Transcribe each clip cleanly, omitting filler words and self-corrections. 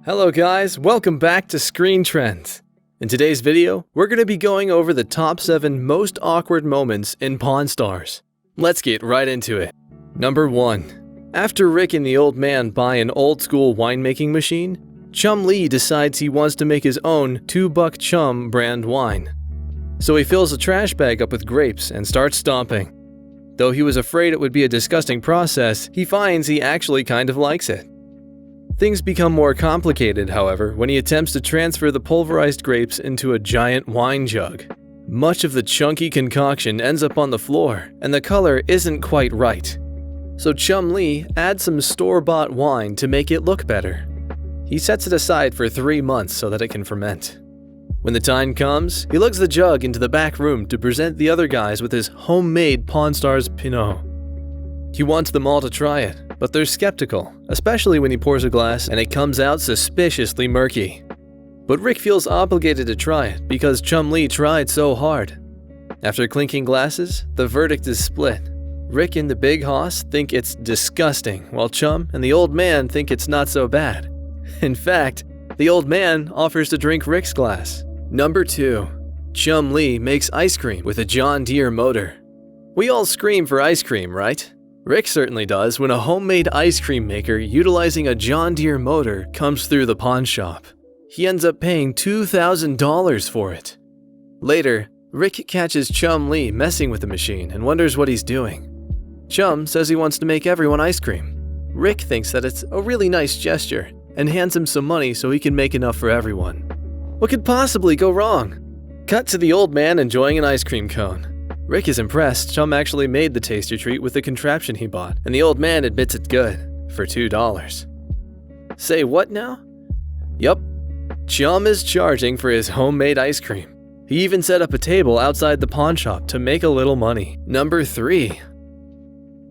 Hello guys, welcome back to Screen Trends. In today's video, we're going to be going over the top 7 most awkward moments in Pawn Stars. Let's get right into it. Number 1. After Rick and the old man buy an old-school winemaking machine, Chum Lee decides he wants to make his own 2-Buck Chum brand wine. So he fills a trash bag up with grapes and starts stomping. Though he was afraid it would be a disgusting process, he finds he actually kind of likes it. Things become more complicated, however, when he attempts to transfer the pulverized grapes into a giant wine jug. Much of the chunky concoction ends up on the floor, and the color isn't quite right. So Chum Lee adds some store-bought wine to make it look better. He sets it aside for 3 months so that it can ferment. When the time comes, he lugs the jug into the back room to present the other guys with his homemade Pawn Stars Pinot. He wants them all to try it, but they're skeptical, especially when he pours a glass and it comes out suspiciously murky. But Rick feels obligated to try it because Chum Lee tried so hard. After clinking glasses, the verdict is split. Rick and the big hoss think it's disgusting, while Chum and the old man think it's not so bad. In fact, the old man offers to drink Rick's glass. Number 2. Chum Lee makes ice cream with a John Deere motor. We all scream for ice cream, right? Rick certainly does when a homemade ice cream maker utilizing a John Deere motor comes through the pawn shop. He ends up paying $2,000 for it. Later, Rick catches Chum Lee messing with the machine and wonders what he's doing. Chum says he wants to make everyone ice cream. Rick thinks that it's a really nice gesture and hands him some money so he can make enough for everyone. What could possibly go wrong? Cut to the old man enjoying an ice cream cone. Rick is impressed Chum actually made the tasty treat with the contraption he bought, and the old man admits it's good, for $2. Say what now? Yup, Chum is charging for his homemade ice cream. He even set up a table outside the pawn shop to make a little money. Number 3.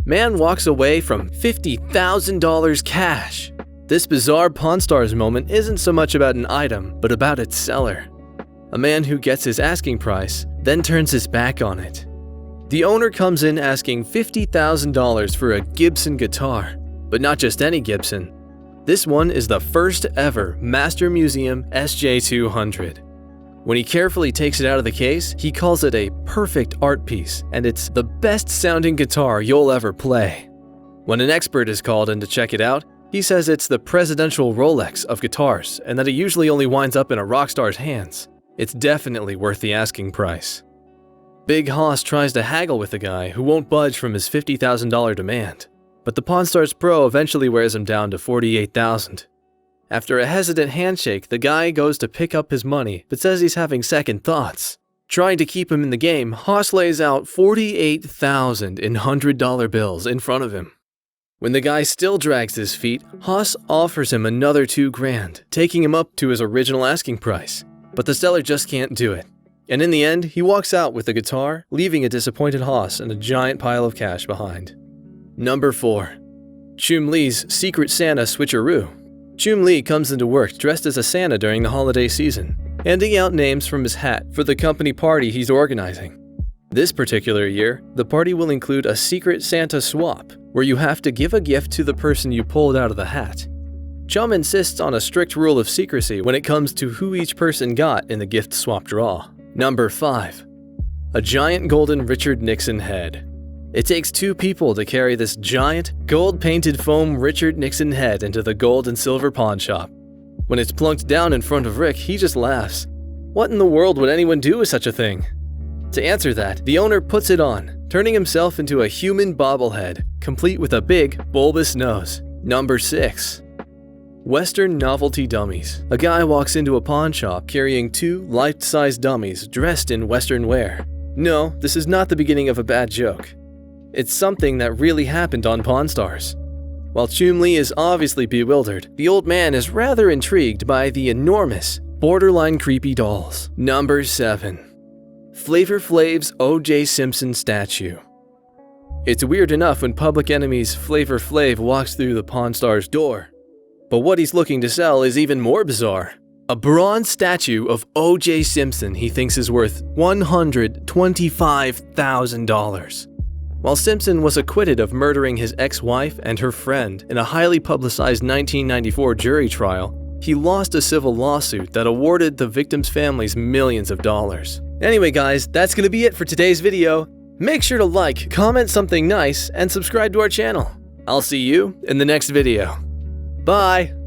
Man walks away from $50,000 cash. This bizarre Pawn Stars moment isn't so much about an item, but about its seller. A man who gets his asking price, then turns his back on it. The owner comes in asking $50,000 for a Gibson guitar, but not just any Gibson. This one is the first ever Master Museum SJ200. When he carefully takes it out of the case, he calls it a perfect art piece, and it's the best sounding guitar you'll ever play. When an expert is called in to check it out, he says it's the presidential Rolex of guitars, and that it usually only winds up in a rock star's hands. It's definitely worth the asking price. Big Hoss tries to haggle with the guy who won't budge from his $50,000 demand, but the Pawn Stars Pro eventually wears him down to $48,000. After a hesitant handshake, the guy goes to pick up his money but says he's having second thoughts. Trying to keep him in the game, Hoss lays out $48,000 in $100 bills in front of him. When the guy still drags his feet, Hoss offers him another $2,000, taking him up to his original asking price. But the seller just can't do it. And in the end, he walks out with the guitar, leaving a disappointed Hoss and a giant pile of cash behind. Number 4. Chum Lee's Secret Santa switcheroo. Chum Lee comes into work dressed as a Santa during the holiday season, handing out names from his hat for the company party he's organizing. This particular year, the party will include a Secret Santa swap, where you have to give a gift to the person you pulled out of the hat. Chum insists on a strict rule of secrecy when it comes to who each person got in the gift swap draw. Number 5. A giant golden Richard Nixon head. It takes 2 people to carry this giant, gold-painted foam Richard Nixon head into the gold and silver pawn shop. When it's plunked down in front of Rick, he just laughs. What in the world would anyone do with such a thing? To answer that, the owner puts it on, turning himself into a human bobblehead, complete with a big, bulbous nose. Number 6. Western novelty dummies. A guy walks into a pawn shop carrying 2 life-size dummies dressed in Western wear. No, this is not the beginning of a bad joke. It's something that really happened on Pawn Stars. While Chum Lee is obviously bewildered, the old man is rather intrigued by the enormous, borderline creepy dolls. Number 7. Flavor Flav's O.J. Simpson statue. It's weird enough when Public Enemy's Flavor Flav walks through the Pawn Stars door. But what he's looking to sell is even more bizarre. A bronze statue of O.J. Simpson he thinks is worth $125,000. While Simpson was acquitted of murdering his ex-wife and her friend in a highly publicized 1994 jury trial, he lost a civil lawsuit that awarded the victims' families millions of dollars. Anyway guys, that's gonna be it for today's video. Make sure to like, comment something nice, and subscribe to our channel. I'll see you in the next video. Bye!